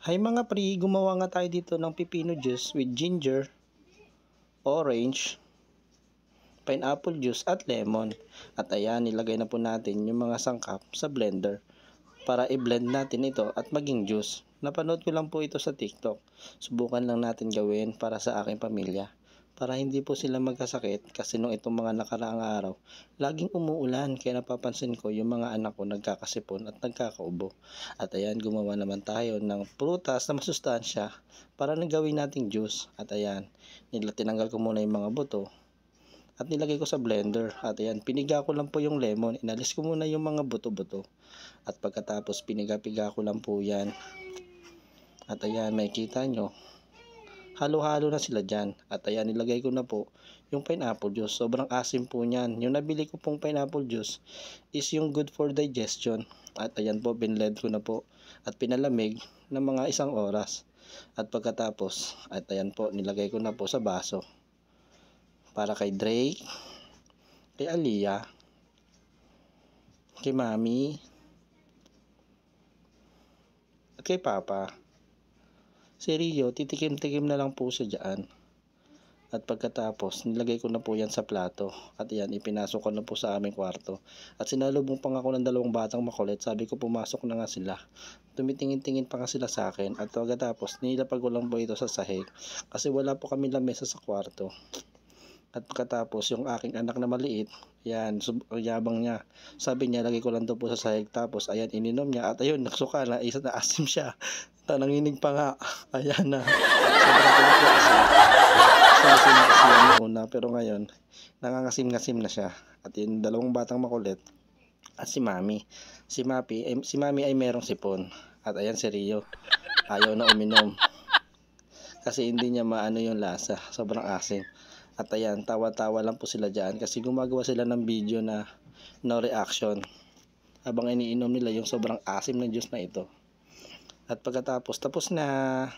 Hi mga pre, gumawa nga tayo dito ng pipino juice with ginger, orange, pineapple juice at lemon. At ayan, nilagay na po natin yung mga sangkap sa blender para i-blend natin ito at maging juice. Napanood ko lang po ito sa TikTok. Subukan lang natin gawin para sa aking pamilya. Para hindi po sila magkasakit kasi nung itong mga nakaraang araw, laging umuulan kaya napapansin ko yung mga anak ko nagkakasipon at nagkakaubo. At ayan, gumawa naman tayo ng prutas na masustansya para nagawin nating juice. At ayan, tinanggal ko muna yung mga buto at nilagay ko sa blender. At ayan, piniga ko lang po yung lemon. Inalis ko muna yung mga buto-buto. At pagkatapos piniga-piga ko lang po yan. At ayan, makikita nyo, halo-halo na sila dyan. At ayan, nilagay ko na po yung pineapple juice. Sobrang asim po niyan. Yung nabili ko pong pineapple juice is yung good for digestion. At ayan po, binlend ko na po at pinalamig ng mga 1 oras. At pagkatapos, at ayan po, nilagay ko na po sa baso. Para kay Drake, kay Aliyah, kay Mami, at kay Papa. Si Rio, titikim-tikim na lang po siya dyan. At pagkatapos, nilagay ko na po yan sa plato. At yan, ipinasok ko na po sa aming kwarto. At sinalubong pa nga ako ng 2 batang makulit. Sabi ko, pumasok na nga sila. Tumitingin-tingin pa nga sila sa akin. At pagkatapos, nilapag ko lang po ito sa sahig. Kasi wala po kami lamesa sa kwarto. At pagkatapos, yung aking anak na maliit, yan, yabang niya. Sabi niya, lagay ko lang to po sa sahig. Tapos, ayan, ininom niya. At ayun, naksuka na, isa na asim siya. Nanginig pa nga. Ayan na. Sobrang kulit na asim. Asim na kasi yung una. Pero ngayon, nangangasim-ngasim na siya. At yung 2 batang makulit. At si Mami. Si Mami ay merong sipon. At ayan si Rio. Ayaw na uminom. Kasi hindi niya maano yung lasa. Sobrang asim. At ayan, tawa-tawa lang po sila dyan. Kasi gumagawa sila ng video na no reaction. Habang iniinom nila yung sobrang asim na juice na ito. At pagkatapos, tapos na.